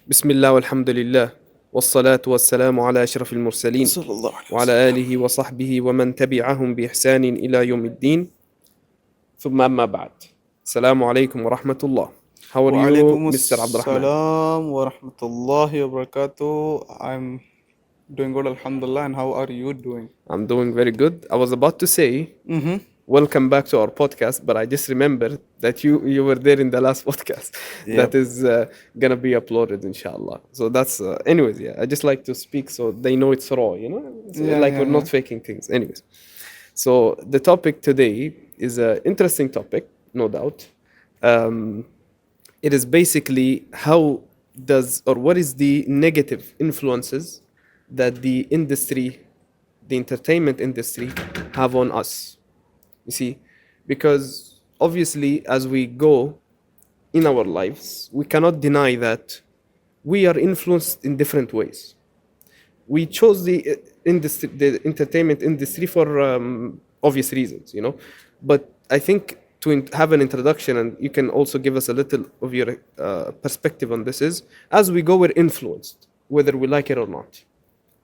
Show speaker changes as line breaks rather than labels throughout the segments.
بسم الله والحمد لله والصلاة والسلام على أشرف المرسلين
صلى الله عليه
وعلى
وسلم.
آله وصحبه ومن تبعهم بإحسان إلى يوم الدين ثم أما بعد. السلام عليكم ورحمة الله. How are you,
وعليكم
Mr. Abdurrahman?
السلام ورحمة الله وبركاته. I'm doing good, Alhamdulillah. And how are you doing?
I'm doing very good. I was about to say
Mm-hmm.
welcome back to our podcast, but I just remembered that you were there in the last podcast that
Yep.
is gonna be uploaded, inshallah. So that's anyways, yeah. I just like to speak so they know it's raw, It's,
Yeah,
like
yeah,
we're
yeah.
not faking things. Anyways, so the topic today is an interesting topic, no doubt. Um, it is basically how does or what is the negative influences that the entertainment industry, have on us. You see, because obviously, as we go in our lives, we cannot deny that we are influenced in different ways. We chose the entertainment industry for obvious reasons, But I think to have an introduction, and you can also give us a little of your perspective on this, is as we go, we're influenced, whether we like it or not.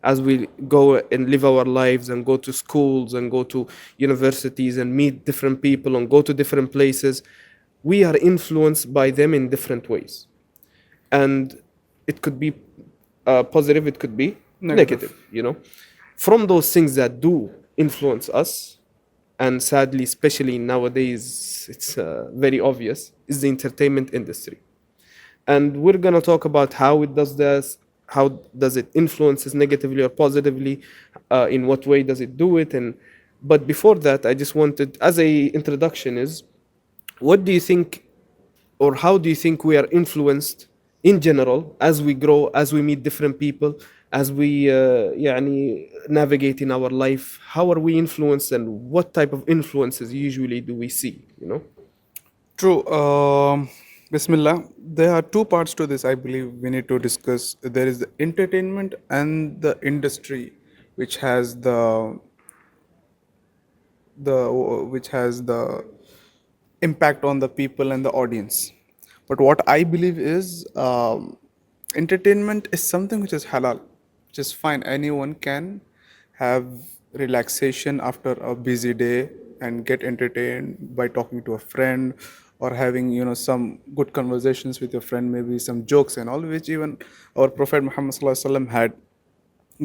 As we go and live our lives and go to schools and go to universities and meet different people and go to different places, we are influenced by them in different ways. And it could be positive, it could be
Negative.
negative. From those things that do influence us, and sadly, especially nowadays, it's very obvious, is the entertainment industry. And we're going to talk about how it does this, how does it influences negatively or positively, in what way does it do it. And but before that, I just wanted, as a introduction, is what do you think, or how do you think we are influenced in general as we grow, as we meet different people, as we navigate in our life? How are we influenced, and what type of influences usually do we see?
True. Bismillah. There are two parts to this, I believe we need to discuss. There is the entertainment and the industry, which has the impact on the people and the audience. But what I believe is entertainment is something which is halal, which is fine. Anyone can have relaxation after a busy day and get entertained by talking to a friend or having some good conversations with your friend, maybe some jokes and all, which even our Prophet Muhammad Sallallahu Alaihi Wasallam had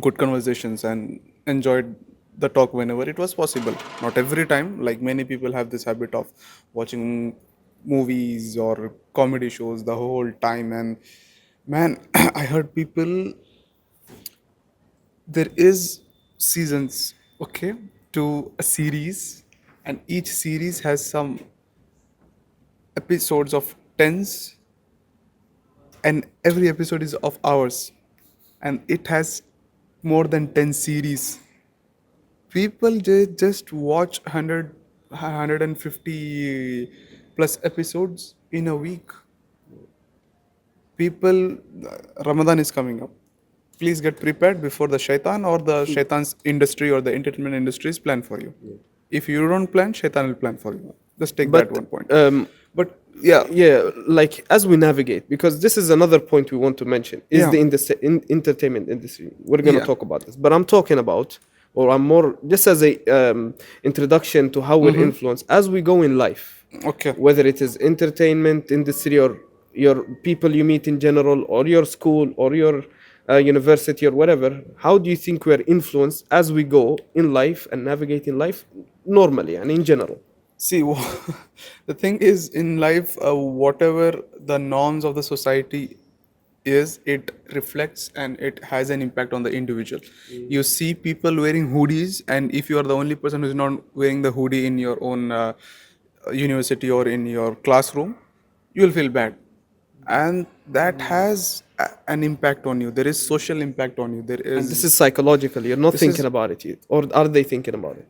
good conversations and enjoyed the talk whenever it was possible. Not every time, like many people have this habit of watching movies or comedy shows the whole time. And man, I heard people, there is seasons, okay, to a series, and each series has some episodes of tens, and every episode is of hours, and it has more than 10 series. People just watch 150 plus episodes in a week. People, Ramadan is coming up, please get prepared before the shaitan or the shaitan's industry or the entertainment industries plan for you. If you don't plan, shaitan will plan for you. Just take that
But
one point. But yeah,
yeah, like as we navigate, because this is another point we want to mention, is
yeah,
the entertainment industry. We're going to
yeah.
talk about this, but I'm talking about, or I'm more just as a introduction to how we're
Mm-hmm.
influenced as we go in life,
Okay.
whether it is entertainment industry or your people you meet in general, or your school, or your university, or whatever. How do you think we're influenced as we go in life and navigate in life normally and in general?
See, the thing is in life, whatever the norms of the society is, it reflects and it has an impact on the individual. You see people wearing hoodies, and if you are the only person who's not wearing the hoodie in your own university or in your classroom, you will feel bad. And that has an impact on you. There is social impact on you. There
And this is
is,
psychological. You're not
this
thinking
is
about it yet. Or are they thinking about it?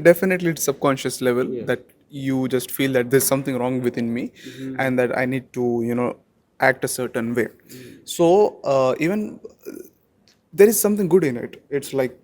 definitely it's subconscious level
Yeah.
that you just feel that there's something wrong within me, and that I need to act a certain way. So even there is something good in it. It's like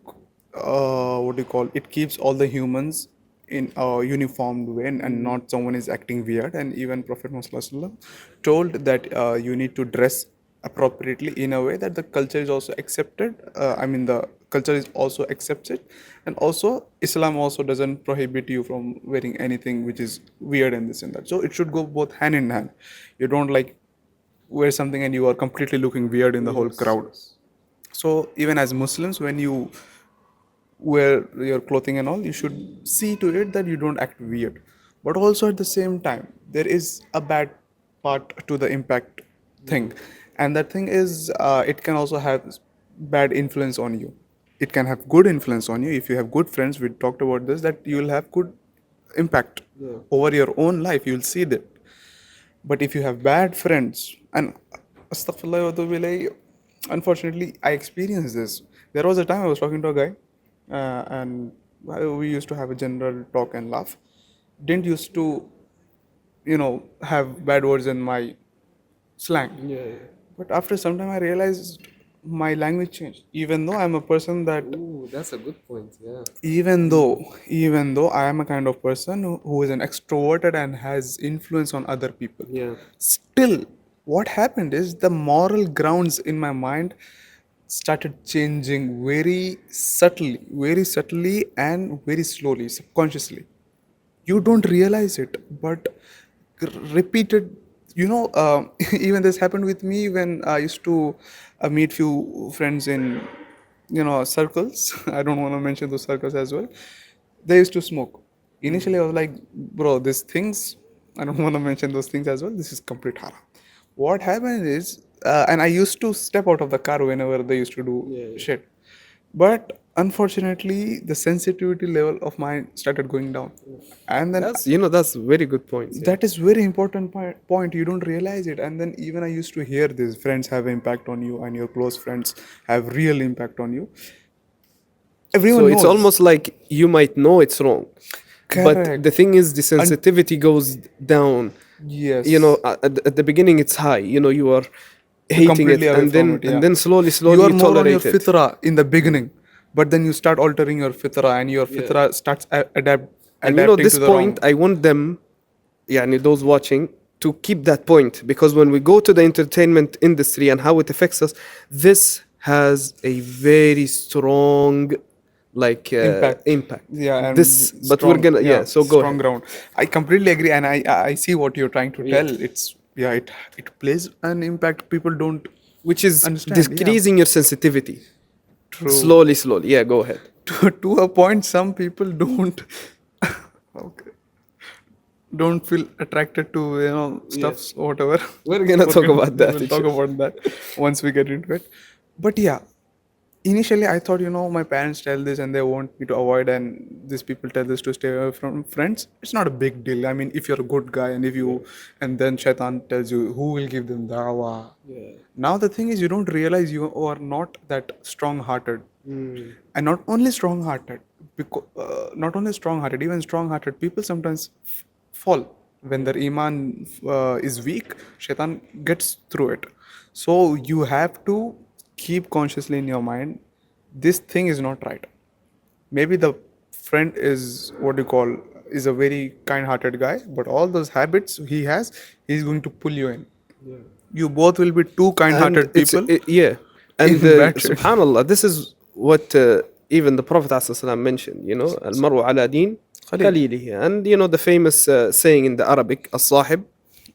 what do you call it, keeps all the humans in a uniformed way, and not someone is acting weird. And even Prophet Muhammad Sallallahu Alaihi Wasallam told that you need to dress appropriately in a way that the culture is also accepted. I mean, the culture is also accepts it, and also Islam also doesn't prohibit you from wearing anything which is weird and this and that. So it should go both hand in hand. You don't like wear something and you are completely looking weird in the whole
Yes,
crowd.
yes.
So even as Muslims, when you wear your clothing and all, you should see to it that you don't act weird. But also at the same time, there is a bad part to the impact thing, and that thing is it can also have bad influence on you. It can have good influence on you if you have good friends. We talked about this, that you will have good impact
Yeah.
over your own life. You'll see that. But if you have bad friends, and astaghfirullah wa atubu ilayhi, unfortunately, I experienced this. There was a time I was talking to a guy, and we used to have a general talk and laugh. Didn't used to, have bad words in my slang.
Yeah, yeah.
But after some time, I realized my language changed. Even though I'm a person that,
Ooh, that's a good point. Yeah.
even though I am a kind of person who is an extroverted and has influence on other people,
Yeah.
still, what happened is the moral grounds in my mind started changing very subtly and very slowly, subconsciously. You don't realize it, but repeated, even this happened with me when I used to meet few friends in, circles. I don't want to mention those circles as well. They used to smoke. Initially I was like, bro, these things, I don't want to mention those things as well, this is complete haram. What happened is, and I used to step out of the car whenever they used to do
Yeah, yeah.
shit. But unfortunately, the sensitivity level of mine started going down. And then
That's very good points. Yeah.
that is very important point. You don't realize it. And then even I used to hear this: friends have impact on you, and your close friends have real impact on you.
So
Everyone
it's
knows.
almost like you might know it's wrong, but the
Correct.
thing is, the
And
sensitivity goes down.
yes,
At the beginning it's high. You are
you're
hating it,
completely away
and
from
then
it. Yeah,
slowly,
you
slowly
are
you
more on your
tolerate it.
fitra in the beginning, but then you start altering your fitra, and your
Yeah.
fitra starts
And
adapting
this
to the
point,
wrong.
I want them, those watching, to keep that point, because when we go to the entertainment industry and how it affects us, this has a very strong, like,
Impact.
impact.
Yeah,
This,
and
but we're
strong.
gonna,
Yeah,
yeah. So go
strong
ahead.
ground. I completely agree, and I see what you're trying to
Yeah.
tell. It's, yeah, it plays an impact. People don't
Which is
understand. Yeah,
decreasing your sensitivity
true.
slowly, slowly. Yeah, go ahead.
To a point, some people don't. Okay, don't feel attracted to,
Yeah,
stuffs or whatever.
we're gonna talk about
We
that.
will talk
Inshallah.
about that once we get into it. But yeah, initially I thought, my parents tell this and they want me to avoid, and these people tell this to stay away from friends. It's not a big deal. I mean, if you're a good guy, and if
Yeah.
you, and then shaitan tells you, who will give them dawah.
Yeah.
Now the thing is, you don't realize you are not that strong hearted.
Mm.
And not only strong hearted, because not only strong hearted, even strong hearted people sometimes fall when their iman is weak. Shaitan gets through it. So you have to keep consciously in your mind, this thing is not right. Maybe the friend is, what do you call, is a very kind hearted guy, but all those habits he has, he's going to pull you in.
Yeah.
You both will be two kind
And
hearted people
yeah, and
in bad shape.
subhanallah, this is what even the Prophet ﷺ mentioned, al-maru ala din
Khalil.
khalilihi. And the famous saying in the Arabic, as-sahib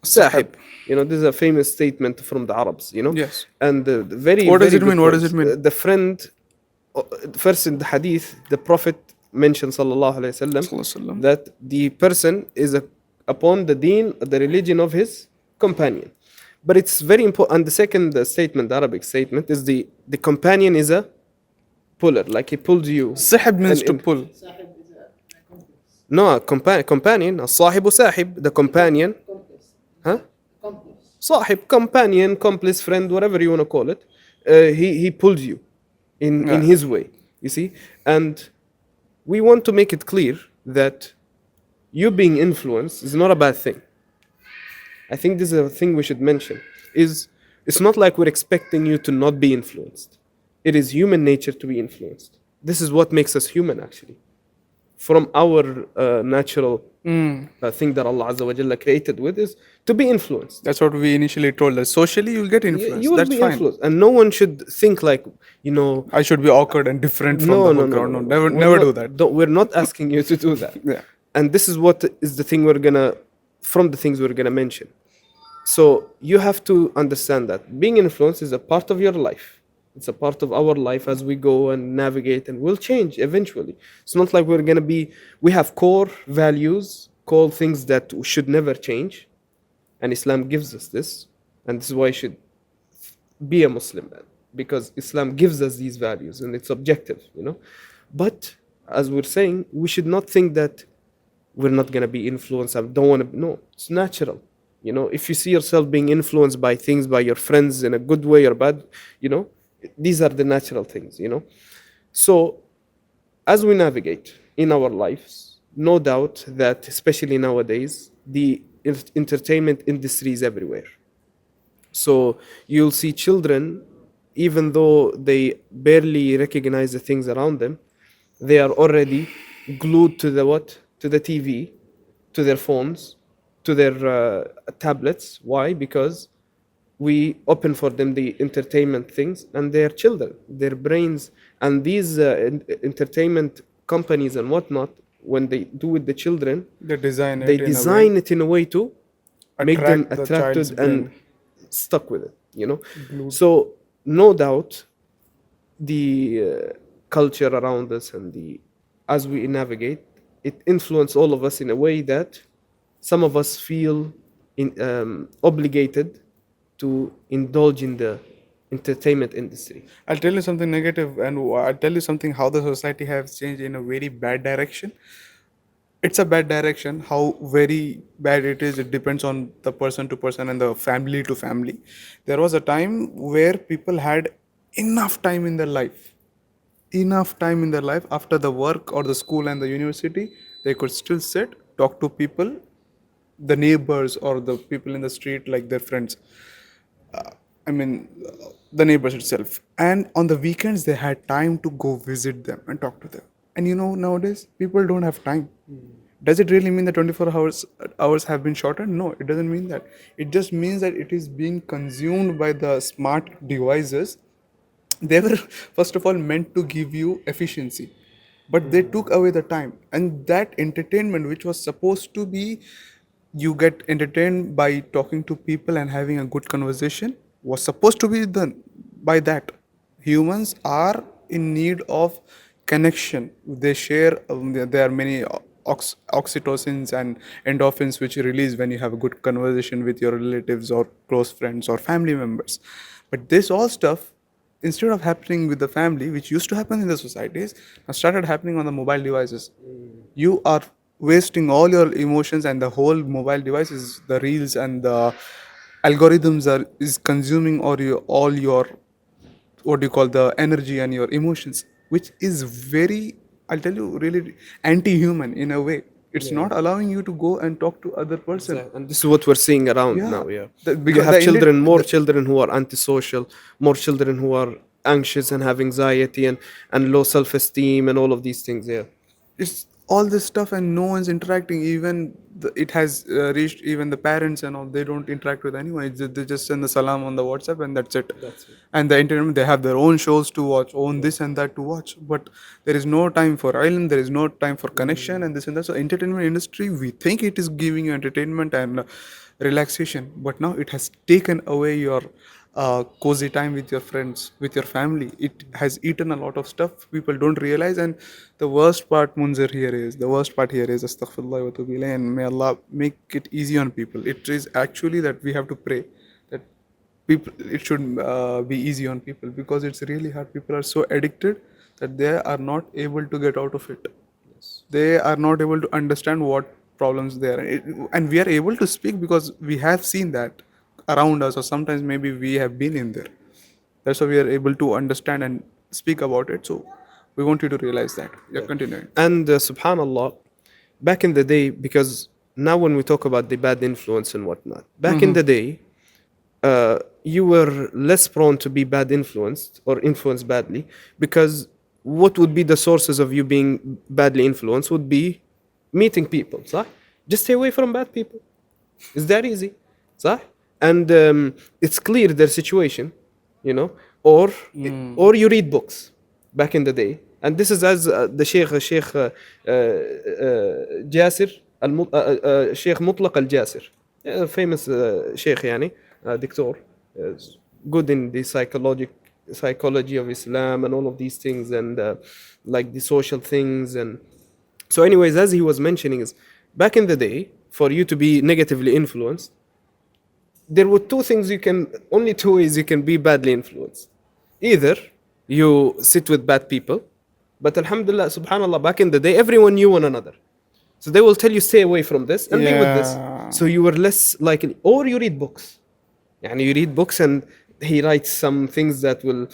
Sahab.
sahib. This is a famous statement from the Arabs.
Yes.
And the very,
What does
very
it mean?
good
What does it
points.
mean?
The friend, first in the hadith, the Prophet mentioned, sallallahu alayhi wasallam,
Sallallahu
that the person is upon the deen, the religion of his companion. But it's very important. And the second statement, the Arabic statement, is the companion is a puller, like he pulls you.
Sahab
And
means to pull.
no, companion, الصاحب ساحب, the companion, huh? صاحب, companion, complice, friend, whatever you want to call it. He pulls you in
Yeah.
his way. You see, and we want to make it clear that you being influenced is not a bad thing. I think this is a thing we should mention. Is It's not like we're expecting you to not be influenced. It is human nature to be influenced. This is what makes us human, actually. from our natural thing that Allah Azza wa Jalla created with is to be influenced.
That's what we initially told us. Socially, you'll get
You
influenced.
will
That's
be
fine.
influenced, and no one should think like, you know,
I should be awkward and different from the background. No, never,
We're
never
not,
do that.
we're not asking you to do that.
Yeah.
And this is what is the thing we're gonna, from the things we're gonna mention. So you have to understand that being influenced is a part of your life. It's a part of our life as we go and navigate, and will change eventually. It's not like we're gonna be. We have core values, core things that should never change, and Islam gives us this, and this is why you should be a Muslim, man, because Islam gives us these values and it's objective, you know. But as we're saying, we should not think that we're not gonna be influenced. I don't want to. No, it's natural. You know, if you see yourself being influenced by things, by your friends in a good way or bad, you know, these are the natural things, you know. So as we navigate in our lives, no doubt that especially nowadays, the entertainment industry is everywhere. So you'll see children, even though they barely recognize the things around them, they are already glued to the what? To the TV, to their phones, to their tablets. Why? Because we open for them the entertainment things, and their children, their brains, and these entertainment companies and whatnot, when they do with the children,
They design
they
it in a way,
design it in a way to make them
attract the child's
attracted and
brain.
stuck with it, you know.
Glued.
So no doubt the culture around us and the as we navigate, it influences all of us in a way that some of us feel obligated to indulge in the entertainment industry.
I'll tell you something negative, and I'll tell you something how the society has changed in a very bad direction. It's a bad direction. How very bad it is, it depends on the person to person and the family to family. There was a time where people had enough time in their life. Enough time in their life after the work or the school and the university, they could still sit, talk to people, the neighbors or the people in the street, like their friends. I mean, the neighbors itself. And on the weekends, they had time to go visit them and talk to them. And you know, nowadays, people don't have time. Does it really mean that 24 hours have been shortened? No, it doesn't mean that. It just means that it is being consumed by the smart devices. They were, first of all, meant to give you efficiency, but they took away the time. And that entertainment, which was supposed to be you get entertained by talking to people and having a good conversation, was supposed to be done by that. Humans are in need of connection. They share, there are many oxytocins and endorphins which you release when you have a good conversation with your relatives or close friends or family members. But this all stuff, instead of happening with the family, which used to happen in the societies, now started happening on the mobile devices. You are wasting all your emotions, and the whole mobile devices, the reels and the algorithms are is consuming all your, what do you call, the energy and your emotions, which is very, I'll tell you, really anti-human in a way. It's
Yeah.
not allowing you to go and talk to other person.
And this is what we're seeing around
Yeah,
now. Yeah, you
because
have children, more
the,
children who are antisocial, more children who are anxious and have anxiety and low self-esteem and all of these things. Yeah,
it's all this stuff and no one's interacting. Even it has reached even the parents and all, they don't interact with anyone. They just send the salam on the WhatsApp and that's it.
That's it.
And the entertainment, they have their own shows to watch, own this and that to watch, but there is no time for island, there is no time for connection and this and that. So entertainment industry, we think it is giving you entertainment and relaxation, but now it has taken away your cozy time with your friends, with your family. It has eaten a lot of stuff people don't realize. And the worst part, Munzir, here is the worst part here is astaghfirullah wa atubu ilayh, and may Allah make it easy on people. It is actually that we have to pray that people, it should be easy on people, because it's really hard. People are so addicted that they are not able to get out of it. They are not able to understand what problems there are. And we are able to speak because we have seen that around us, or sometimes maybe we have been in there. That's why we are able to understand and speak about it. So we want you to realize that. Yeah, continuing.
and subhanallah, back in the day, because now when we talk about the bad influence and whatnot, back in the day, you were less prone to be bad influenced or influenced badly, because what would be the sources of you being badly influenced would be meeting people, صح? Just stay away from bad people. It's that easy, صح? And it's clear their situation, you know, or or you read books back in the day. And this is as the Sheikh Jasir Sheikh Mutlaq al-Jasir, famous Sheikh يعني دكتور, good in the psychology of Islam and all of these things, and like the social things. And so anyways, as he was mentioning, is back in the day, for you to be negatively influenced, there were two things you can, only two ways you can be badly influenced. Either you sit with bad people, but alhamdulillah, subhanallah, back in the day, everyone knew one another. So they will tell you, stay away from this and be with this.
Yeah.
So you were less likely. Or you read books. And you read books and he writes some things that will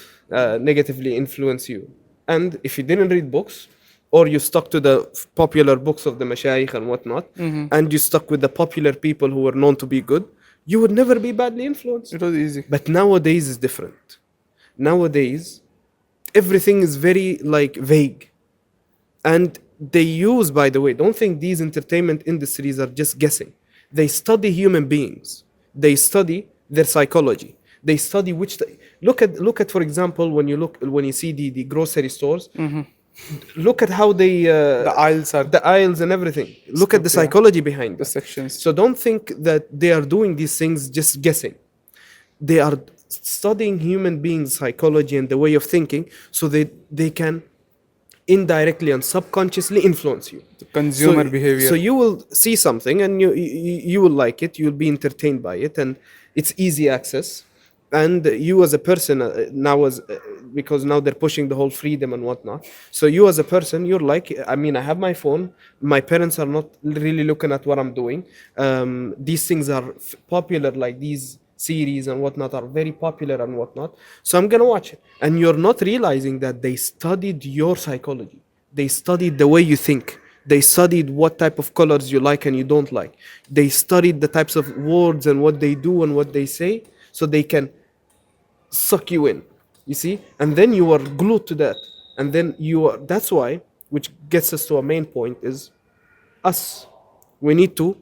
negatively influence you. And if you didn't read books, or you stuck to the popular books of the mashayikh and whatnot, and you stuck with the popular people who were known to be good, you would never be badly influenced.
It was easy.
But nowadays is different. Nowadays, everything is very like vague. And they use, by the way, don't think these entertainment industries are just guessing. They study human beings. They study their psychology. They study look at for example, when you see the grocery stores, look at how they
The aisles are
the aisles and everything. Look at the
yeah.
psychology behind
the
it.
sections.
So don't think that they are doing these things just guessing. They are studying human beings' psychology and the way of thinking, so they can indirectly and subconsciously influence you.
The consumer behavior.
So you will see something and you will like it. You'll be entertained by it, and it's easy access. And you as a person because now they're pushing the whole freedom and whatnot. So you as a person, you're like, I mean, I have my phone. My parents are not really looking at what I'm doing. These things are popular, like these series and whatnot are very popular and whatnot. So I'm gonna watch it, and you're not realizing that they studied your psychology. They studied the way you think. They studied what type of colors you like and you don't like. They studied the types of words and what they do and what they say, so they can suck you in, you see. And then you are glued to that, and then that's why, which gets us to our main point, is us. We need to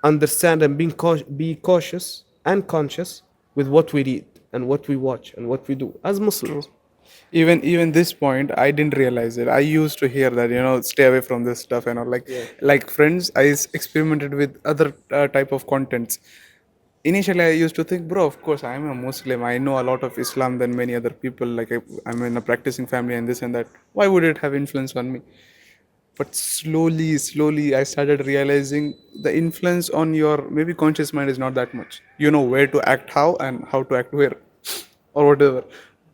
understand and be cautious and conscious with what we read and what we watch and what we do as Muslims.
Even this point, I didn't realize it. I used to hear that, stay away from this stuff, like friends. Experimented with other type of contents. Initially, I used to think, bro, of course, I am a Muslim. I know a lot of Islam than many other people. Like I'm in a practicing family and this and that. Why would it have influence on me? But slowly, I started realizing the influence on your maybe conscious mind is not that much. You know where to act how and how to act where, or whatever.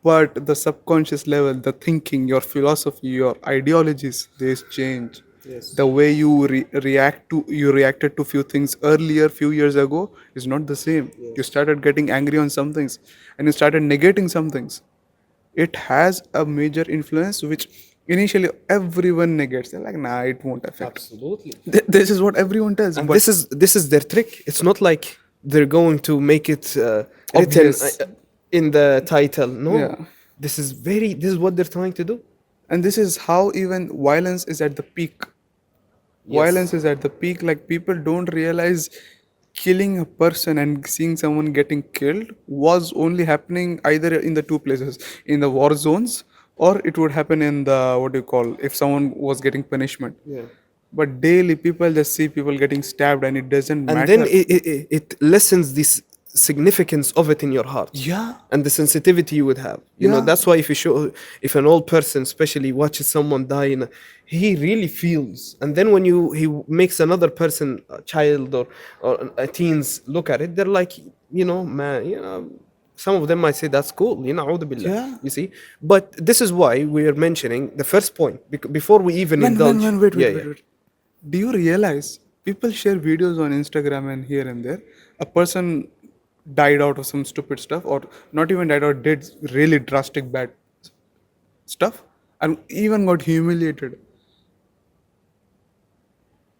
But the subconscious level, the thinking, your philosophy, your ideologies, they change.
Yes.
The way you reacted to few things earlier, few years ago, is not the same. You started getting angry on some things, and you started negating some things. It has a major influence which initially everyone negates. They're like, nah, it won't affect.
Absolutely.
This is what everyone tells.
And
But
this is their trick. It's not like they're going to make it written
Obvious.
In the title. No,
Yeah.
this is what they're trying to do.
and this is how even violence is at the peak. Violence is at the peak. Like people don't realize killing a person and seeing someone getting killed was only happening either in the two places, in the war zones, or it would happen in the, what do you call, if someone was getting punishment.
Yeah.
But daily people just see people getting stabbed and it doesn't
And
matter.
then it lessens this significance of it in your heart.
Yeah.
And the sensitivity you would have. You know,
Yeah.
that's why if an old person especially watches someone die, he really feels. And then when he makes another person, a child or a teens look at it, they're like, man, some of them might say that's cool, a'udhu billah,
Yeah.
you see. But this is why we are mentioning the first point, before we even
Man,
indulge.
wait,
Yeah,
wait. Do you realize people share videos on Instagram and here and there? A person died out of some stupid stuff, or not even died out, did really drastic bad stuff, and even got humiliated.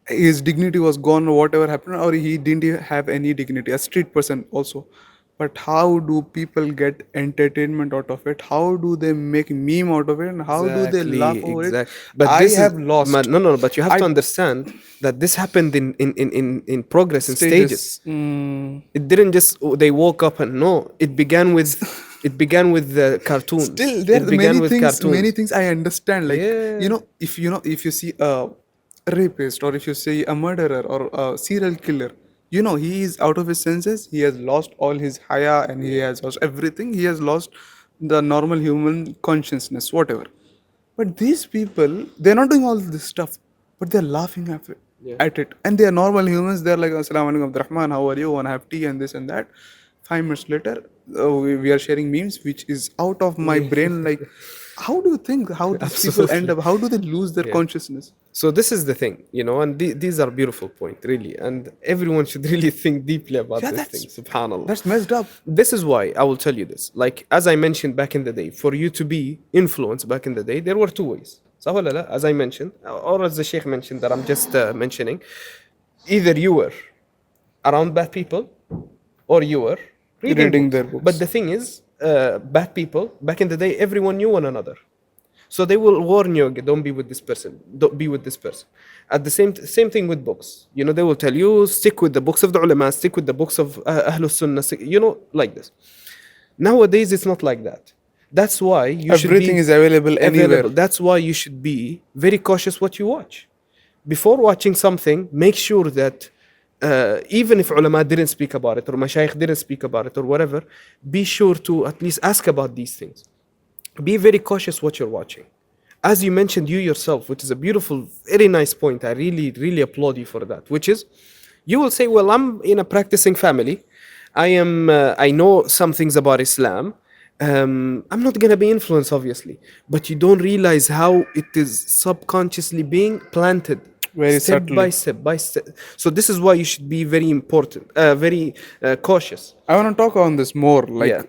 His dignity was gone, or whatever happened, or he didn't even have any dignity. A street person also. but how do people get entertainment out of it? How do they make meme out of it? And how do they laugh
Exactly,
over it?
exactly. But
I
this is
have lost.
no, no. But you have
I
to understand that this happened in progress, in stages.
stages. Mm,
It didn't just they woke up and no. It began with the cartoons.
still, there
It
are
began
many
with
things. Many
cartoons.
things I understand. Like,
Yeah,
if you see a rapist, or if you see a murderer or a serial killer, he is out of his senses. He has lost all his haya, and he has lost everything. He has lost the normal human consciousness, whatever. But these people, they're not doing all this stuff, but they're laughing at it.
yeah.
At it. And they are normal humans. They're like, Assalamu alaikum, Abdurrahman, how are you? Want to have tea and this and that. 5 minutes later, we are sharing memes, which is out of my
Yeah.
brain. Like, how do you think how these people end
Absolutely.
up? How do they lose their
Yeah.
consciousness?
So this is the thing, and these are beautiful points, really, and everyone should really think deeply about
Yeah,
this thing.
that's
Subhanallah.
that's messed up.
This is why I will tell you this. Like as I mentioned back in the day, for you to be influenced back in the day, there were two ways. صح ولا لا? As I mentioned, or as the Sheikh mentioned that I'm just mentioning, either you were around bad people or you were reading
Reading
books.
their
But
books.
the thing is, bad people back in the day, everyone knew one another. So they will warn you, don't be with this person, don't be with this person. At the same thing with books. They will tell you, stick with the books of the ulama, stick with the books of Ahlul Sunnah, like this. Nowadays, it's not like that. That's why you should
Everything
be
is available anywhere.
available. That's why you should be very cautious what you watch. Before watching something, make sure that even if ulama didn't speak about it or mashayikh didn't speak about it or whatever, be sure to at least ask about these things. Be very cautious what you're watching. As you mentioned, you yourself, which is a beautiful, very nice point. I really, really applaud you for that. Which is, you will say, "Well, I'm in a practicing family. I know some things about Islam. I'm not gonna be influenced, obviously, but you don't realize how it is subconsciously being planted."
Very
Step by
subtly.
step by step. So this is why you should be very important, very cautious.
I want to talk on this more. Like,
Yeah.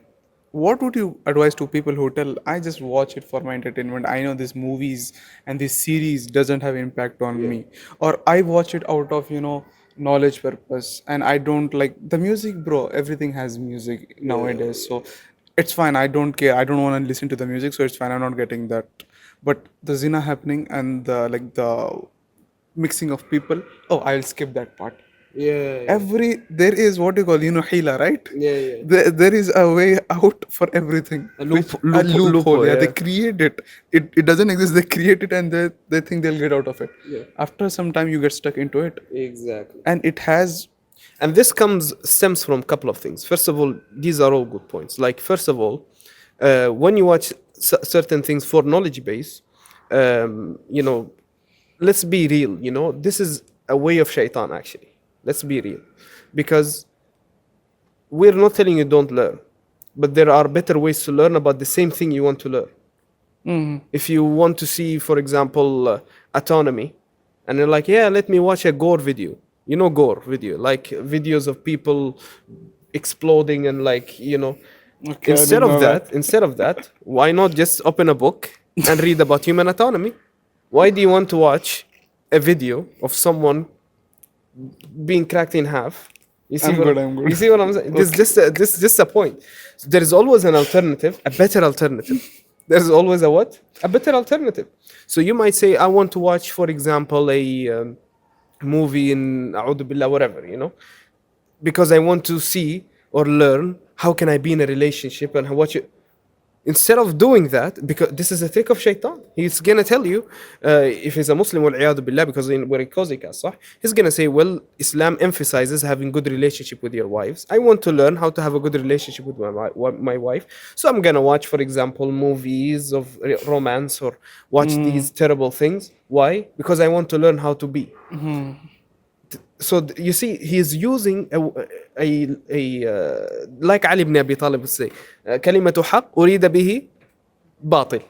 what would you advise to people who tell, I just watch it for my entertainment? I know these movies and this series doesn't have impact on me, or I watch it out of knowledge purpose, and I don't like the music, bro. Everything has music nowadays, so it's fine. I don't care. I don't want to listen to the music, so it's fine. I'm not getting that. But the zina happening and the mixing of people. Oh, I'll skip that part.
Yeah.
There is what you call hila, right?
Yeah. Yeah.
There is a way out for everything.
A
A loophole. Yeah, they
yeah.
create it. It doesn't exist. They create it, and they think they'll get out of it.
Yeah.
After some time, you get stuck into it,
Exactly.
and it has.
And this stems from a couple of things. First of all, these are all good points. Like first of all, when you watch certain things for knowledge base, um, you know, let's be real. This is a way of shaitan. Actually, let's be real, because we're not telling you don't learn, but there are better ways to learn about the same thing you want to learn. If you want to see, for example, autonomy, and you're like, yeah, let me watch a gore video. Gore video, like videos of people exploding and
Okay, I didn't know that.
instead of that, why not just open a book and read about human autonomy? Why do you want to watch a video of someone being cracked in half? You see
I'm
what
good. I'm good.
you see what I'm saying? This is just a point. So there is always an alternative, a better alternative. There's always a what? A better alternative. So you might say, I want to watch, for example, a movie in A'udhu Billah, whatever, because I want to see or learn how can I be in a relationship and watch it. Instead of doing that, because this is a trick of shaitan, he's gonna tell you, if he's a Muslim, billah, because we're in Kozika, صح? He's gonna say, well, Islam emphasizes having good relationship with your wives. I want to learn how to have a good relationship with my wife, so I'm gonna watch, for example, movies of romance or watch these terrible things. Why? Because I want to learn how to be. So you see, he's using like Ali ibn Abi Talib would say, كلمة حق أريد به باطل.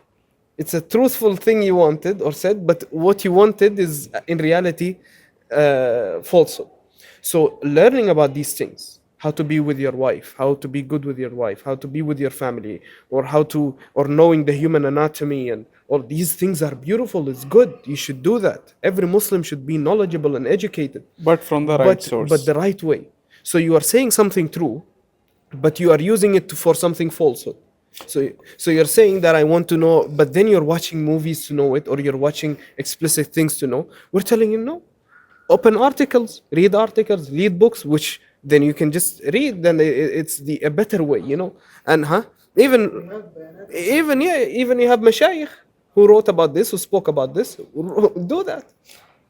It's a truthful thing you wanted or said, but what you wanted is in reality falsehood. So learning about these things, how to be with your wife, how to be good with your wife, how to be with your family, or knowing the human anatomy, and all these things are beautiful. It's good. You should do that. Every Muslim should be knowledgeable and educated,
But from the right source.
but the right way. So you are saying something true, but you are using it for something falsehood. So you're saying that I want to know, but then you're watching movies to know it, or you're watching explicit things to know. We're telling you no. Open articles, read books, which then you can just read. Then it's a better way, And even even you have mashayikh who wrote about this, who spoke about this. Do that.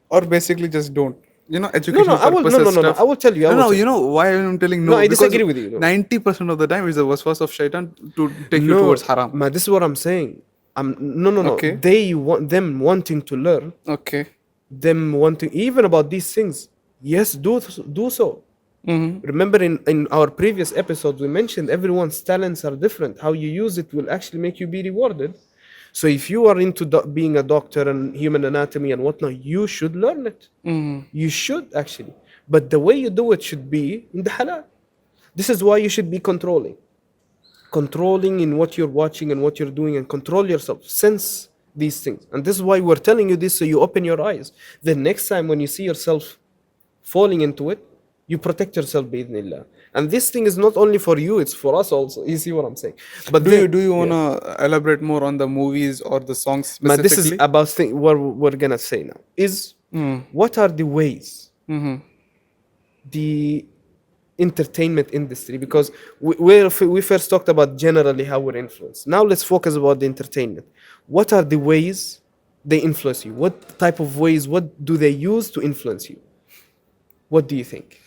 Or basically just don't.
No, no,
Educational
I will. No,
purposes
no, no, no.
stuff.
I will tell you. I
No,
will
no,
tell you.
why I'm telling
No,
no?
I
Because
disagree with you. No.
90% of the time is the waswas of shaitan to take you
No,
towards haram.
this is what I'm saying. No, no, no.
Okay.
They want them wanting to learn,
Okay.
them wanting even about these things. Yes, do so. Remember, in our previous episodes, we mentioned everyone's talents are different. How you use it will actually make you be rewarded. So if you are into being a doctor and human anatomy and whatnot, you should learn it. You should actually. But the way you do it should be in the halal. This is why you should be controlling in what you're watching and what you're doing, and control yourself, sense these things. And this is why we're telling you this, so you open your eyes. The next time when you see yourself falling into it, you protect yourself bi'idhnillah. And this thing is not only for you, it's for us also. You see what I'm saying? But
Do you wanna elaborate more on the movies or the songs
but this is
specifically?
about what we're gonna say now is what are the ways the entertainment industry, because we first talked about generally how we're influenced. Now let's focus about the entertainment. What are the ways they influence you? What type of ways? What do they use to influence you? What do you think?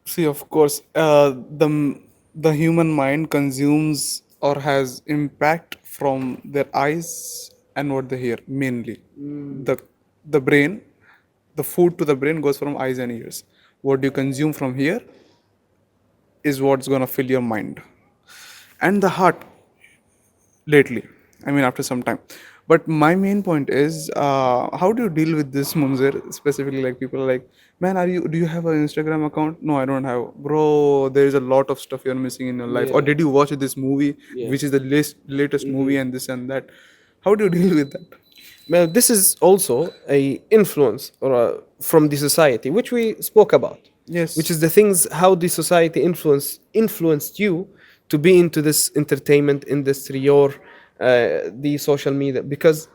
See, of course, the human mind consumes or has impact from their eyes and what they hear mainly. The brain, the food to the brain goes from eyes and ears. What you consume from here is what's gonna fill your mind, and the heart lately. I mean, after some time. But my main point is, how do you deal with this, Munzir? Specifically, like people are like, man, do you have an Instagram account? No, I don't have. Bro, there is a lot of stuff you're missing in your life. Or
Yeah.
did you watch this movie,
Yeah.
which is the latest movie and this and that? How do you deal with that?
Well, this is also a influence from the society, which we spoke about.
Yes.
Which is the things how the society influenced you to be into this entertainment industry or the social media, because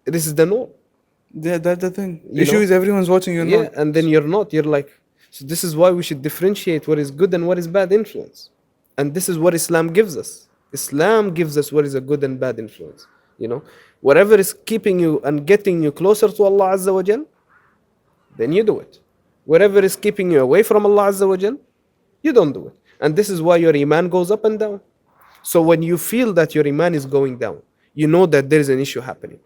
this is the norm.
Yeah, that's the thing.
You
Issue
know?
is everyone's watching, you're
Yeah,
not.
and then you're not. You're like, so this is why we should differentiate what is good and what is bad influence. And this is what Islam gives us. Islam gives us what is a good and bad influence. Whatever is keeping you and getting you closer to Allah Azza wa Jal, then you do it. Whatever is keeping you away from Allah Azza wa Jal, you don't do it. And this is why your iman goes up and down. So when you feel that your iman is going down, you know that there is an issue happening.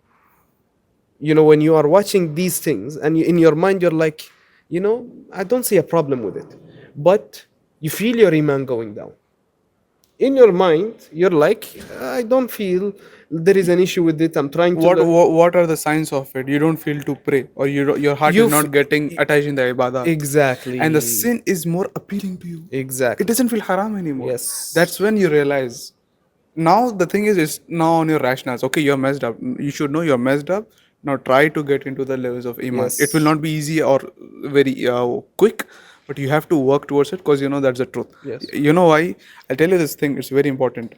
When you are watching these things and in your mind you're like, I don't see a problem with it. But you feel your iman going down. In your mind, you're like, I don't feel there is an issue with it. I'm trying to.
What are the signs of it? You don't feel to pray, or your heart
You
is not getting attached in the ibadah.
Exactly.
And the sin is more appealing to you.
Exactly.
It doesn't feel haram anymore.
Yes.
That's when you realize. Now the thing is, it's now on your rationals. Okay, you're messed up. You should know you're messed up. Now try to get into the levels of iman.
Yes.
It will not be easy or very quick, but you have to work towards it, because that's the truth.
Yes.
You know why? I'll tell you this thing. It's very important.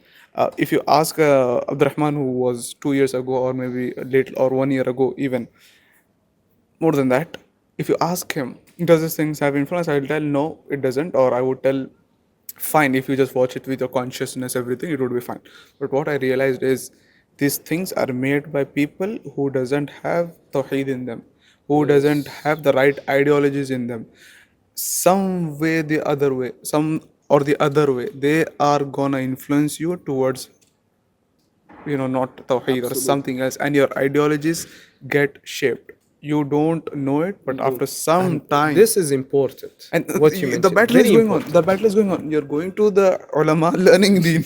If you ask Abdulrahman, who was 2 years ago, or maybe late, or 1 year ago, even more than that, if you ask him, does these things have influence? I will tell no, it doesn't. Or I would tell, fine, if you just watch it with your consciousness, everything, it would be fine. But what I realized is, these things are made by people who doesn't have tawheed in them, who doesn't have the right ideologies in them. Some way the other way, they are gonna influence you towards, not tawheed or something else, and your ideologies get shaped. You don't know it, but after some time,
this is important.
and
what you mentioned.
the battle
Very
is going
important.
on. The battle is going on. You're going to the ulama, learning deen,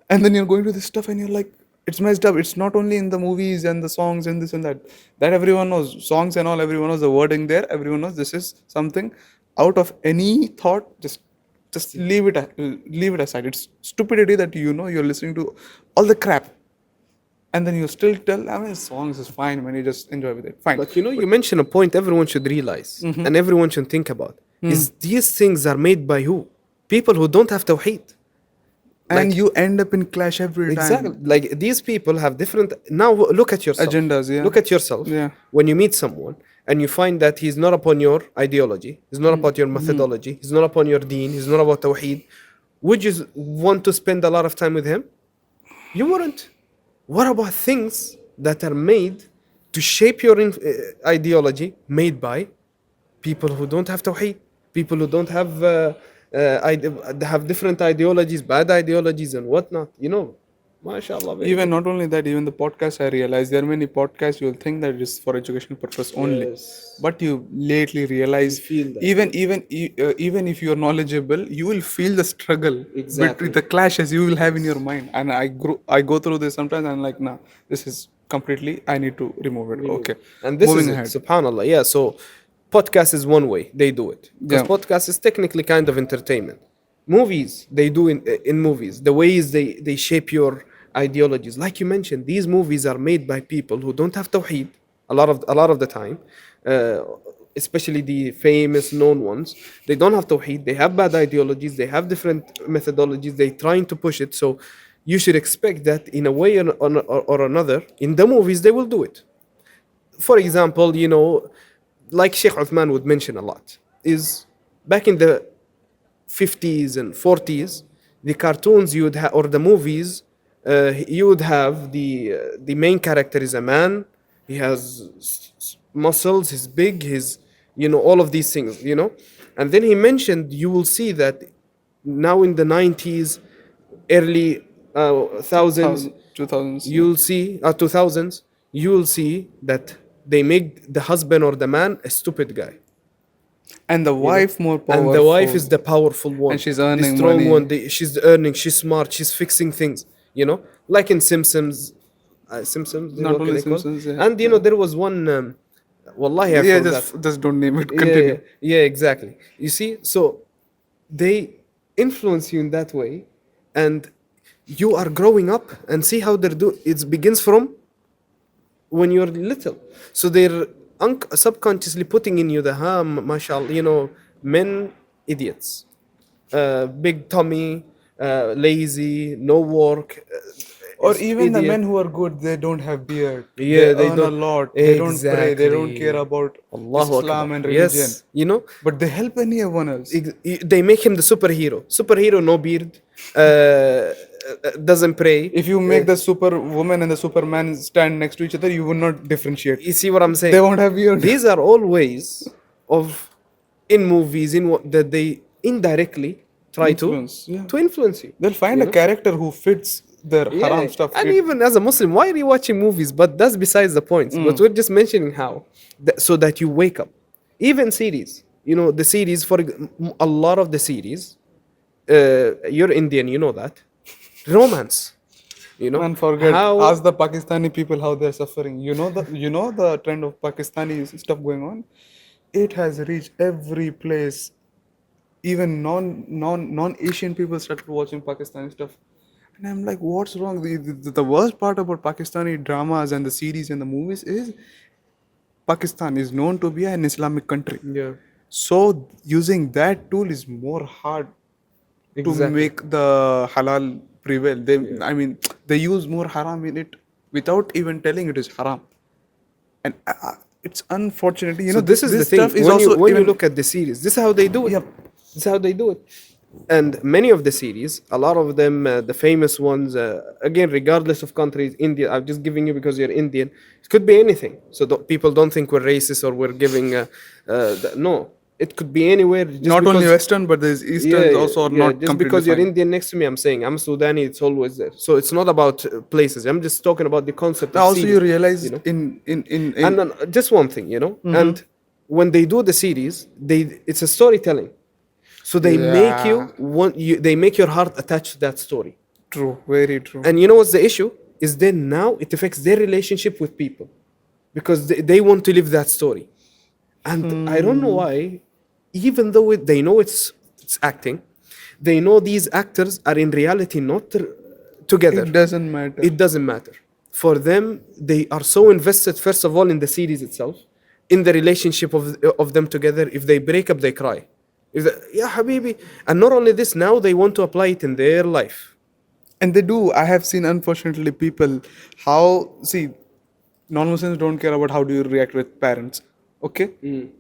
and then you're going to this stuff, and you're like, it's messed up. It's not only in the movies and the songs and this and that. That everyone knows. Songs and all, everyone knows the wording there. Everyone knows this is something out of any thought. Just leave it aside. It's stupidity that you're listening to all the crap, and then you still tell, I mean, songs is fine when you just enjoy with it. Fine.
But you mentioned a point everyone should realize and everyone should think about is these things are made by who? people who don't have tawheed.
And
Like,
you end up in clash every
exactly.
time.
Like these people have different. Now look at yourself.
Agendas, yeah.
Look at yourself.
Yeah.
When you meet someone and you find that he's not upon your ideology, he's not about your methodology, he's not upon your deen, he's not about tawheed, would you want to spend a lot of time with him? You wouldn't. What about things that are made to shape your ideology, made by people who don't have tawheed, people who don't have they have different ideologies, bad ideologies and whatnot. You know, mashallah, baby.
Even not only that, even the podcast, I realized there are many podcasts you will think that it is for educational purpose only,
Yes.
but you lately realize
You feel that.
even if you are knowledgeable, you will feel the struggle
Exactly.
between the clashes you will have in your mind. And I go through this sometimes. And I'm like, nah, this is completely. I need to remove it. Okay,
And this is
moving
it,
ahead.
subhanallah. Yeah, so podcast is one way they do it. Because
Yeah.
podcast is technically kind of entertainment. Movies, they do in movies. The ways they shape your ideologies. Like you mentioned, these movies are made by people who don't have tawheed a lot of the time. Uh, Especially the famous known ones. They don't have tawheed, they have bad ideologies, they have different methodologies, they trying to push it. So you should expect that in a way or another, in the movies they will do it. For example, like Sheikh Uthman would mention a lot, is back in the 50s and 40s, the cartoons you would have, or the movies, you would have the main character is a man. He has muscles. He's big. He's all of these things. And then he mentioned you will see that now in the 90s, early thousands,
2000s.
you'll see 2000s, you'll see that they make the husband or the man a stupid guy.
And the wife more powerful.
And the wife is the powerful one.
And she's
the
earning
strong
money.
one. She's earning. She's smart. She's fixing things. Like in Simpsons. Simpsons.
Not
what
only
they call?
Simpsons, yeah.
And there was one. Wallahi, I
Yeah,
forgot.
just don't name it.
Yeah,
Continue.
yeah, exactly. You see, so they influence you in that way, and you are growing up and see how they're doing. It begins from when you're little. So they're subconsciously putting in you the mashallah, men idiots, big tummy, lazy, no work.
Or even the
idiot.
men who are good, they don't have beard.
Yeah,
they
they
earn
don't.
a lot. They don't pray. They don't
Exactly.
care about
Allahu
Islam
Akbar.
and religion.
Yes,
But they help anyone else.
they make him the superhero. Superhero, no beard, doesn't pray.
If you make the superwoman and the superman stand next to each other, you will not differentiate.
You see what I'm saying?
They won't have beard.
These are all ways of in movies in what that they indirectly try
Influence,
to
yeah.
to influence you.
They'll find a character who fits their haram stuff.
And even as a Muslim, why are you watching movies? But that's besides the point. But we're just mentioning how, so that you wake up. Even series, the series a lot of the series. You're Indian, you know that. Romance.
And forget,
how
ask the Pakistani people how they're suffering. You know the trend of Pakistani stuff going on. It has reached every place. Even non Asian people started watching Pakistani stuff, and I'm like, what's wrong? The worst part about Pakistani dramas and the series and the movies is Pakistan is known to be an Islamic country.
Yeah.
So using that tool is more hard to
Exactly.
make the halal prevail. I mean, they use more haram in it without even telling it is haram. And it's unfortunately,
So this is the thing.
stuff is
When,
also
you
even,
look at the series, this is how they do it.
Yep.
This is how they do it. And many of the series, a lot of them, the famous ones, again, regardless of countries, India, I'm just giving you because you're Indian. It could be anything. So people don't think we're racist or we're giving. No, it could be anywhere. Just
not only
because-
Western, but there's Eastern also are not
just
completely
because you're
fine.
Indian next to me, I'm saying I'm Sudani. It's always there. So it's not about places. I'm just talking about the concept.
Now
of
also
series,
you realize
know?
in
And just one thing, and when they do the series, it's a storytelling. So they make they make your heart attached to that story.
True, very true.
And you know what's the issue? Is then now it affects their relationship with people because they want to live that story. And I don't know why, even though they know it's acting, they know these actors are in reality not together.
It doesn't matter.
It doesn't matter. For them, they are so invested, first of all, in the series itself, in the relationship of them together. If they break up, they cry. Is that, yeah, Habibi. And not only this, now they want to apply it in their life.
And they do. I have seen, unfortunately, people how see non-Muslims don't care about how do you react with parents. Okay,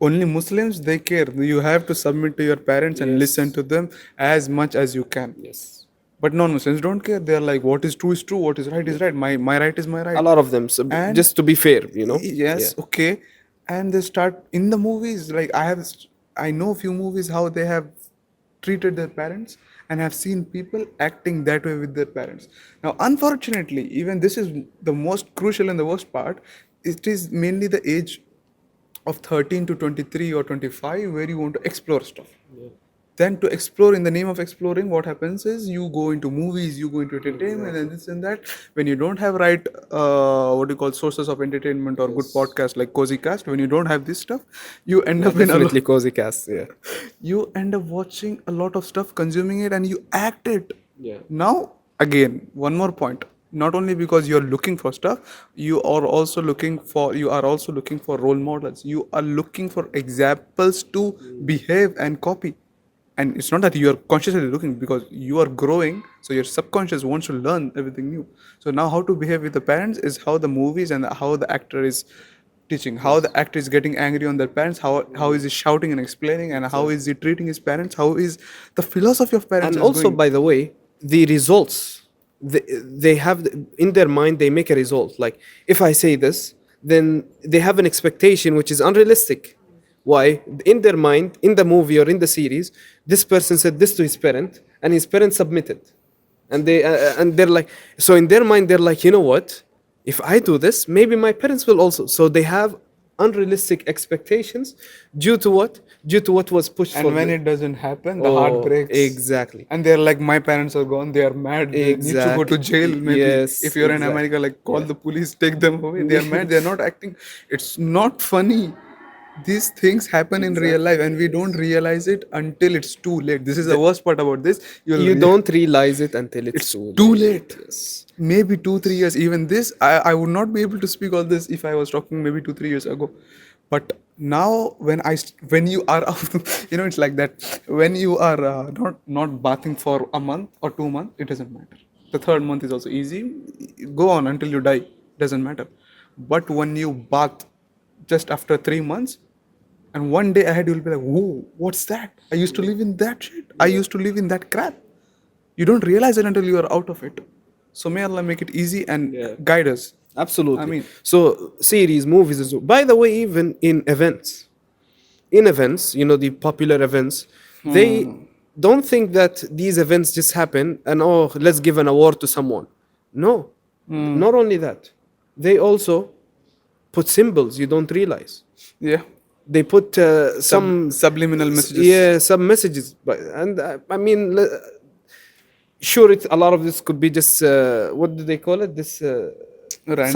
only Muslims they care. You have to submit to your parents and listen
Yes.
to them as much as you can.
Yes.
But non-Muslims don't care. They're like, what is true, what is right. My right is my
A
right.
lot of them. So
And
just to be fair, you know. Yeah.
yes, okay. And they start in the movies. Like I know a few movies how they have treated their parents and have seen people acting that way with their parents. Now, unfortunately, even this is the most crucial and the worst part. It is mainly the age of 13 to 23 or 25 where you want to explore stuff. Then to explore, in the name of exploring, what happens is you go into movies, you go into entertainment and this and that. When you don't have right what do you call sources of entertainment or good podcast like Cozy Cast, when you don't have this stuff, you end
Yeah,
up in a
definitely cozy cast. Yeah.
you end up watching a lot of stuff, consuming it, and you act it.
Yeah.
Now, again, one more point. Not only because you're looking for stuff, you are also looking for role models. You are looking for examples to behave and copy. And it's not that you are consciously looking, because you are growing, so your subconscious wants to learn everything new. So now how to behave with the parents is how the movies and how the actor is teaching, how the actor is getting angry on their parents, how is he shouting and explaining, and how is he treating his parents, how is the philosophy of parents
And
is
also,
going.
by the way, the results, they have in their mind, they make a result. Like, if I say this, then they have an expectation which is unrealistic. Why? In their mind, in the movie or in the series, this person said this to his parent, and his parent submitted. And they're like, so in their mind, they're like, you know what? If I do this, maybe my parents will also. So they have unrealistic expectations due to what? Due to what was pushed for
And when
them.
it doesn't happen, the heart
Oh,
breaks.
exactly.
And they're like, my parents are gone, they are mad, they need to go to jail. Maybe
Yes,
if you're in
exactly.
America, like, call
Yeah.
the police, take them away. They are mad, they're not acting. It's not funny. These things happen in real life, and we don't realize it until it's too late. This is the worst part about this.
You don't realize it until it's
It's
too
too
late.
late.
Yes.
Maybe 2 3 years. Even this, I would not be able to speak all this if I was talking maybe 2 3 years ago. But now, when you are out, it's like that. When you are not bathing for a month or 2 months, it doesn't matter. The third month is also easy. Go on until you die. Doesn't matter. But when you bath just after 3 months, and one day ahead you'll be like, whoa, what's that? I used to live in that shit. I used to live in that crap. You don't realize it until you are out of it. So may Allah make it easy and
Yeah.
guide us. I
Absolutely.
mean,
So series, movies, as well. By the way, even in events, the popular events, they don't think that these events just happen and let's give an award to someone. No, not only that, they also put symbols you don't realize.
yeah,
They put some
subliminal messages.
yeah, some messages, but and I mean, sure, a lot of this could be just what do they call it? This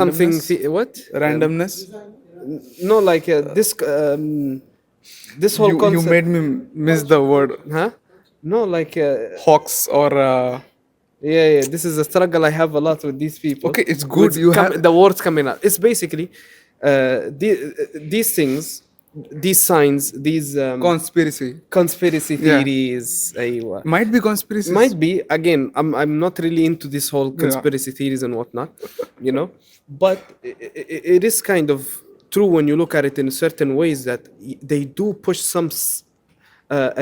something
Randomness,
what?
randomness.
No, like this whole
You
concept,
made me miss the word
huh? No, like
hawks or
yeah, this is a struggle I have a lot with these people.
okay, it's good. You have
The words coming out. It's basically these things, these signs, these
conspiracy.
conspiracy
Yeah,
theories. أيوة.
might be conspiracies.
Might be, again, I'm not really into this whole
Yeah.
conspiracy theories and whatnot, but it is kind of true when you look at it in certain ways that they do push some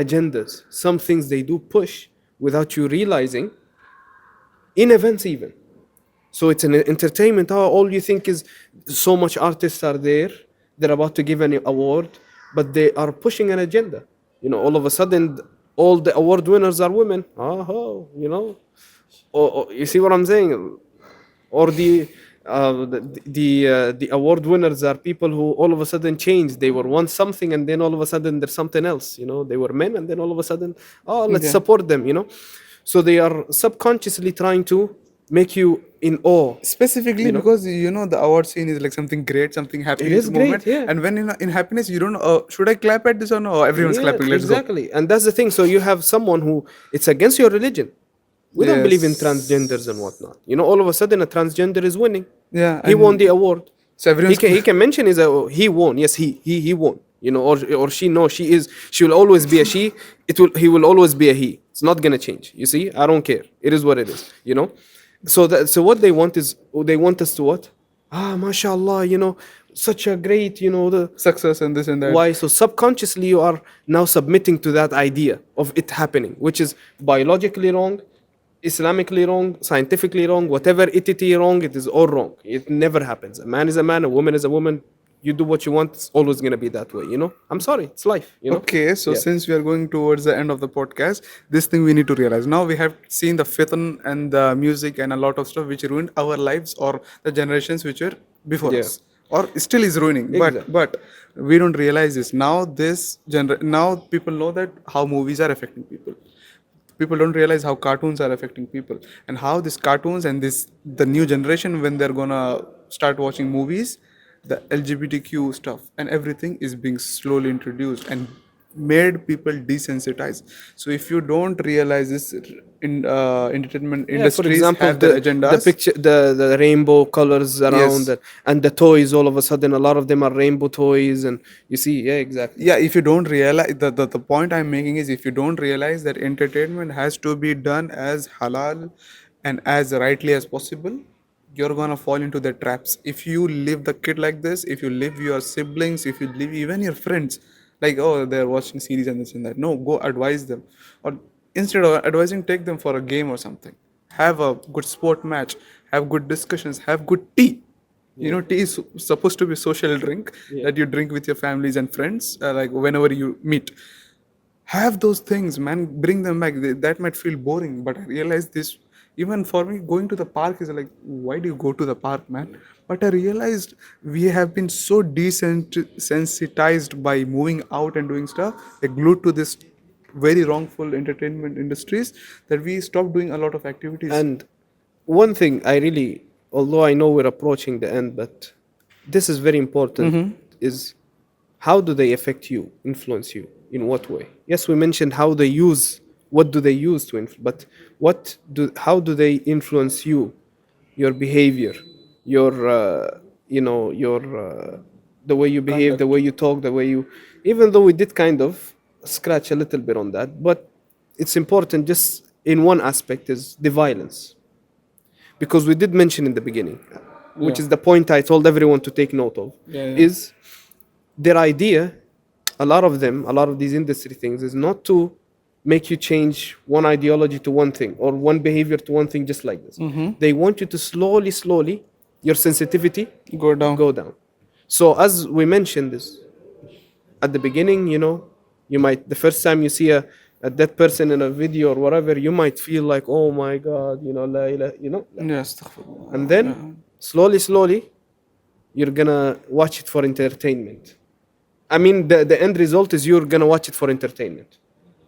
agendas, some things they do push without you realizing, in events even. So it's an entertainment. All you think is so much artists are there, they're about to give an award, but they are pushing an agenda. All of a sudden, all the award winners are women. You see what I'm saying? Or the award winners are people who all of a sudden change. They were once something, and then all of a sudden they're something else. They were men, and then all of a sudden, let's
Yeah.
support them. So they are subconsciously trying to make you in awe.
Specifically because the award scene is like something great, something happy
It is great,
moment.
yeah.
And when in happiness, you don't know, should I clap at this or no? Everyone's
Yeah,
clapping. Let's go.
exactly. And that's the thing. So you have someone who it's against your religion. We don't believe in
Yes.
transgenders and whatnot. All of a sudden a transgender is winning.
Yeah,
He
and
won the award.
so everyone's
He can mention he won. Yes, he won. you know, or she, no, she will always be a she. He will always be a he. It's not gonna change. You see, I don't care. It is what it is, you know. So what they want is, they want us to what? Mashallah, you know, such a great, you know, the
Success and this and that.
why. So subconsciously you are now submitting to that idea of it happening, which is biologically wrong, Islamically wrong, scientifically wrong, whatever entity wrong, it is all wrong. It never happens. A man is a man, a woman is a woman. You do what you want, it's always gonna be that way, you know. I'm sorry, it's life, you know.
Okay, so
Yeah.
since we are going towards the end of the podcast, this thing we need to realize. Now we have seen the fitan and the music and a lot of stuff which ruined our lives or the generations which were before
Yeah.
us, or still is ruining.
Exactly.
But we don't realize this. Now now people know that how movies are affecting people. People don't realize how cartoons are affecting people, and how these cartoons and this the new generation, when they're gonna start watching movies, the LGBTQ stuff and everything is being slowly introduced and made people desensitized. So if you don't realize this, in entertainment
Yeah, for
industries
example,
have their
the
agendas.
picture, the rainbow colors around,
Yes.
and the toys. All of a sudden, a lot of them are rainbow toys, and you see, yeah, exactly.
Yeah, if you don't realize, the point I'm making is, if you don't realize that entertainment has to be done as halal and as rightly as possible, you're gonna fall into the traps. If you leave the kid like this, if you leave your siblings, if you leave even your friends, like, oh, they're watching series and this and that, no, go advise them. Or instead of advising, take them for a game or something, have a good sport match, have good discussions, have good tea. You know, tea is supposed to be social drink that you drink with your families and friends, like whenever you meet. Have those things, man. Bring them back. That might feel boring, but I realize this. Even for me, going to the park is like, why do you go to the park, man? But I realized we have been so desensitized by moving out and doing stuff, like glued to this very wrongful entertainment industries, that we stopped doing a lot of activities.
And one thing I really, although I know we're approaching the end, but this is very important, is how do they affect you, influence you, in what way? Yes, we mentioned how they use, what do they use to influence, but how do they influence you, your behavior, your, the way you behave, the way you talk, the way you, even though we did kind of scratch a little bit on that, but it's important just in one aspect is the violence, because we did mention in the beginning, which
Yeah.
is the point I told everyone to take note of, is their idea, a lot of them, a lot of these industry things, is not to make you change one ideology to one thing or one behavior to one thing just like this. They want you to slowly, your sensitivity
Go down.
go down. So as we mentioned this at the beginning, you know, you might, the first time you see a dead person in a video or whatever, you might feel like, oh my God, you know, la ilaha, you know.
Yes.
And then slowly, you're gonna watch it for entertainment. I mean, the end result is you're gonna watch it for entertainment.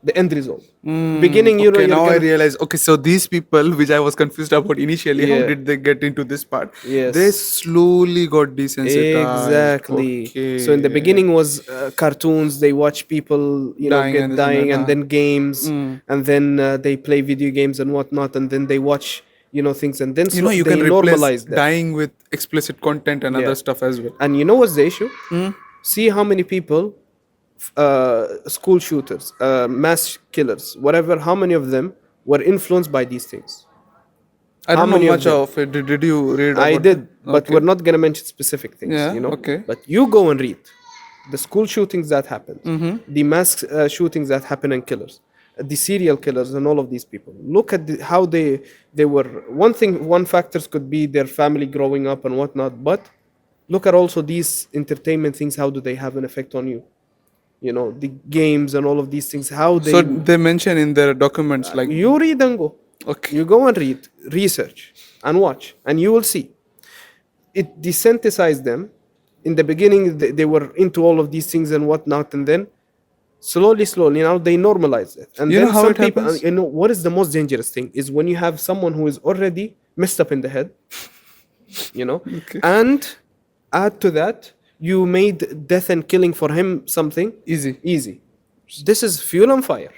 The end result. Beginning, you know,
Okay,
you're
now I
gonna,
realize. Okay, so these people, which I was confused about initially, how
Yeah.
did they get into this part?
Yes.
They slowly got desensitized.
Exactly.
Okay.
So in the beginning was cartoons. They watch people, you know,
Dying and
get
this and
dying,
that,
and then games, and then they play video games and whatnot, and then they watch, you know, things, and then
you know, you
they
can replace
normalize that.
dying with explicit content and
Yeah.
other stuff as well.
And you know what's the issue? See how many people, school shooters, mass killers, whatever, how many of them were influenced by these things?
I
How
don't know
many of
much
them?
of it. Did you read about
I did, but
Okay.
we're not going to mention specific things,
Yeah,
you know?
okay.
But you go and read the school shootings that happened, the mass shootings that happen, and killers, the serial killers, and all of these people. Look at how they were. One factors could be their family growing up and whatnot, but look at also these entertainment things. How do they have an effect on you? You know, the games and all of these things. How they
So they mention in their documents like
you read and go.
Okay.
You go and read, research, and watch, and you will see. It desensitized them. In the beginning, they were into all of these things and whatnot, and then slowly, now they normalize it. And
You
then
know how
some
it
people,
happens?
you know, what is the most dangerous thing is when you have someone who is already messed up in the head, you know,
Okay.
and add to that, you made death and killing for him something
Easy.
This is fuel and fire.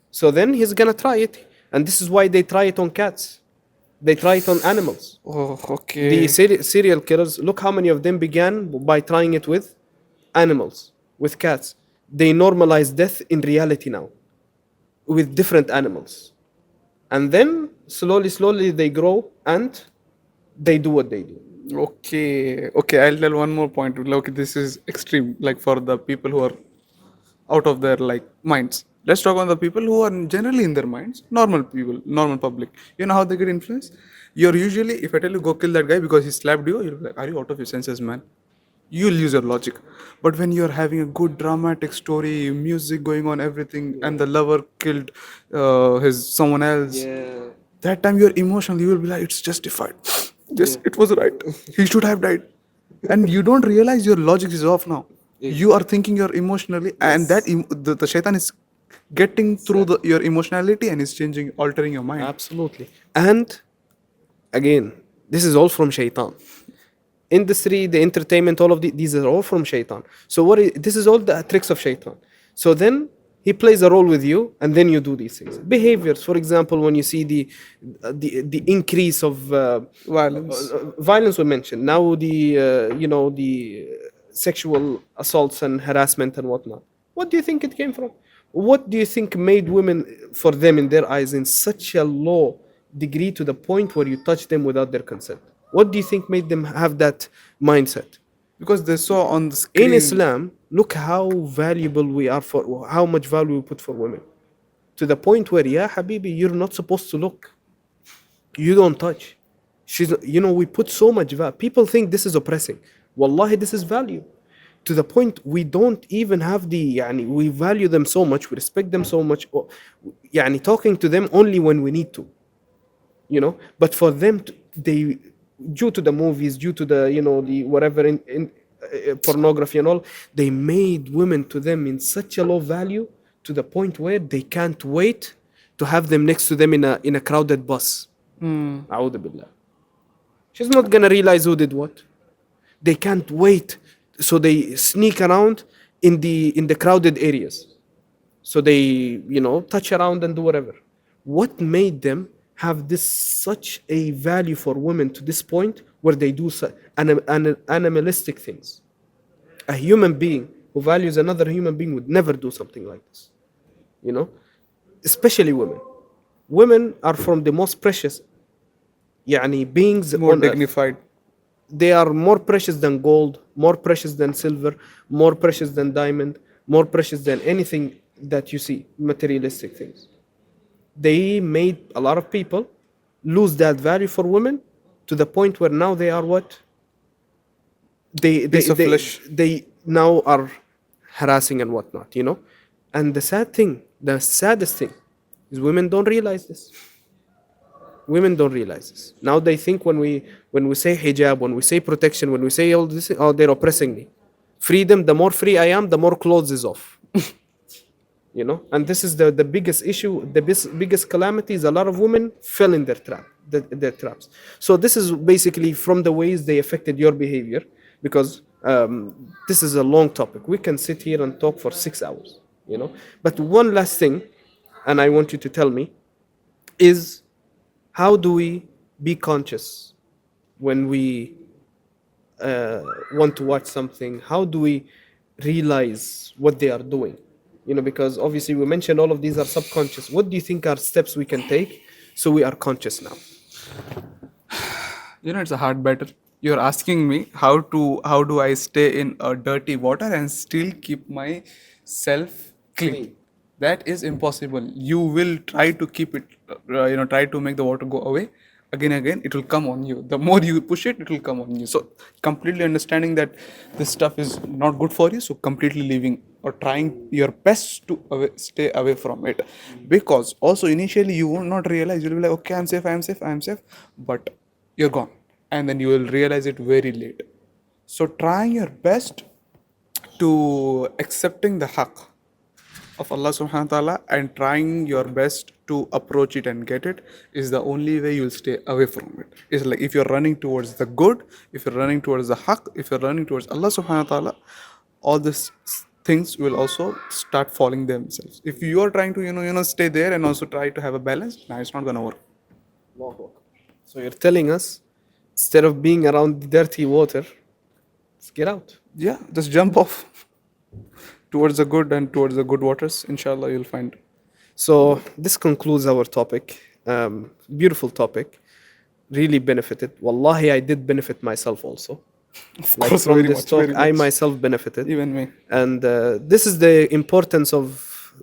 So then he's gonna try it, and this is why they try it on cats. They try it on animals.
Oh, okay.
The serial killers. Look how many of them began by trying it with animals, with cats. They normalize death in reality now with different animals. And then slowly they grow and they do what they do.
Okay, I'll tell one more point. Look, this is extreme, like for the people who are out of their like minds. Let's talk on the people who are generally in their minds, normal people, normal public. You know how they get influenced? You're usually, if I tell you go kill that guy because he slapped you, you'll be like, are you out of your senses, man? You'll use your logic. But when you're having a good dramatic story, music going on, everything, and the lover killed his someone else, that time you're emotional. You will be like, it's justified. Yes, it was right. He should have died. And you don't realize your logic is off now. You are thinking you're emotionally, and that the shaitan is getting through your emotionality and is changing, altering your mind.
Absolutely. And again, this is all from shaitan. Industry, the entertainment, all of these are all from shaitan. So this is all the tricks of shaitan. So then he plays a role with you, and then you do these things. Behaviors, for example, when you see the increase of
Violence.
violence we mentioned. Now the sexual assaults and harassment and whatnot. What do you think it came from? What do you think made women, for them in their eyes, in such a low degree to the point where you touch them without their consent? What do you think made them have that mindset?
Because they saw on the
In
screen.
Islam, look how valuable we are for, how much value we put for women. To the point where, yeah, Habibi, you're not supposed to look. You don't touch. We put so much value. People think this is oppressing. Wallahi, this is value. To the point we don't even have we value them so much, we respect them so much. Talking to them only when we need to. But for them, they, due to the movies, due to the whatever in pornography and all, they made women to them in such a low value to the point where they can't wait to have them next to them in a crowded bus. A'udhu billah. She's not gonna realize who did what. They can't wait, so they sneak around in the crowded areas. So they touch around and do whatever. What made them have this such a value for women to this point where they do animalistic things? A human being who values another human being would never do something like this. Especially women. Women are from the most precious beings
More
on earth.
dignified.
They are more precious than gold, more precious than silver, more precious than diamond, more precious than anything that you see, materialistic things. They made a lot of people lose that value for women to the point where now they are what?
Piece of flesh.
They now are harassing and whatnot, And the saddest thing is women don't realize this. Women don't realize this. Now they think when we say hijab, when we say protection, when we say all this, oh, they're oppressing me. Freedom, the more free I am, the more clothes is off. And this is the biggest issue, the biggest calamity is a lot of women fell in their traps. So this is basically from the ways they affected your behavior, because this is a long topic. We can sit here and talk for 6 hours, But one last thing, and I want you to tell me, is how do we be conscious when we want to watch something? How do we realize what they are doing? Because obviously we mentioned all of these are subconscious. What do you think are steps we can take so we are conscious now?
It's a hard battle. You're asking me how do I stay in a dirty water and still keep myself clean? That is impossible. You will try to keep it, try to make the water go away. Again, it will come on you. The more you push it, it will come on you. So completely understanding that this stuff is not good for you, so completely leaving or trying your best to stay away from it. Because also initially you will not realize, you'll be like, okay, I'm safe, but you're gone. And then you will realize it very late. So trying your best to accepting the haqq of Allah subhanahu wa ta'ala and trying your best to approach it and get it is the only way you'll stay away from it. It's like if you're running towards the good, if you're running towards the haqq, if you're running towards Allah subhanahu wa ta'ala, all these things will also start falling themselves. If you are trying to stay there and also try to have a balance, it's not gonna work.
So you're telling us, instead of being around the dirty water, let's get out.
Yeah, just jump off. towards the good and towards the good waters, inshallah, you'll find.
So this concludes our topic. Beautiful topic. Really benefited. Wallahi, I did benefit myself also.
Of
Like
course,
from
very
this
much,
talk,
very
I
much.
myself benefited.
Even me.
And this is the importance of,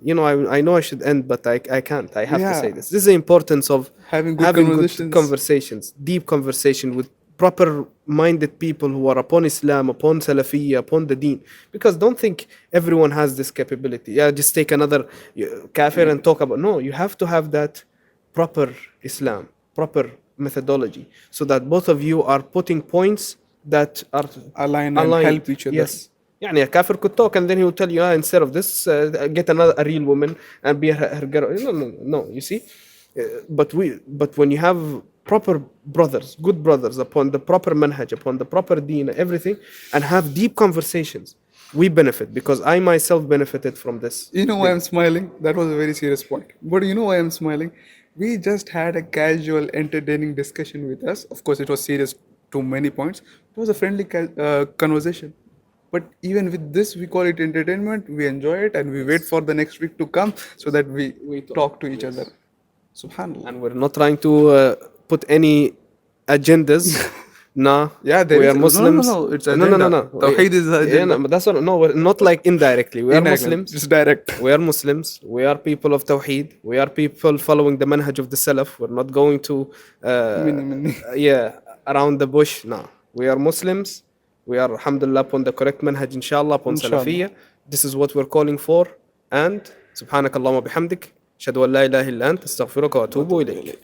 I know I should end, but I can't. I have to say
Yeah,
this. This is the importance of
having good
having good
conversations.
conversations, deep conversation with proper minded people who are upon Islam, upon Salafiyya, upon the deen. Because don't think everyone has this capability. Yeah, just take another kafir and talk about. No, you have to have that proper Islam, proper methodology, so that both of you are putting points that are
Align and
aligned.
help each other.
Yes. يعني a kafir could talk and then he will tell you, instead of this, get a real woman and be her girl. No, no, no. You see, but when you have proper good brothers upon the proper manhaj, upon the proper deen, everything, and have deep conversations, we benefit because I myself benefited from this.
You know why I'm smiling? That was a very serious point. But you know why I'm smiling? We just had a casual, entertaining discussion with us. Of course, it was serious to many points. It was a friendly conversation. But even with this, we call it entertainment. We enjoy it and we wait for the next week to come so that we talk to each other. Subhanallah.
And we're not trying to put any agendas. Nah,
Yeah, there
we
is.
are Muslims.
No. It's
No, no, no,
agenda.
no.
Tawheed is the
Yeah,
agenda.
no, but that's what. No, we're not like indirectly. We are
Indirectly,
Muslims.
just direct.
We are Muslims. We are people of Tawheed. We are people following the manhaj of the Salaf. We're not going to,
Mini.
around the bush. No, we are Muslims. We are, alhamdulillah, upon the correct manhaj, inshallah, upon
Inshallah.
Salafiyya. This is what we're calling for. And, subhanakallahumma bihamdik. Shadu an la ilaha illa ant. Astaghfiruka wa atubu ilayk.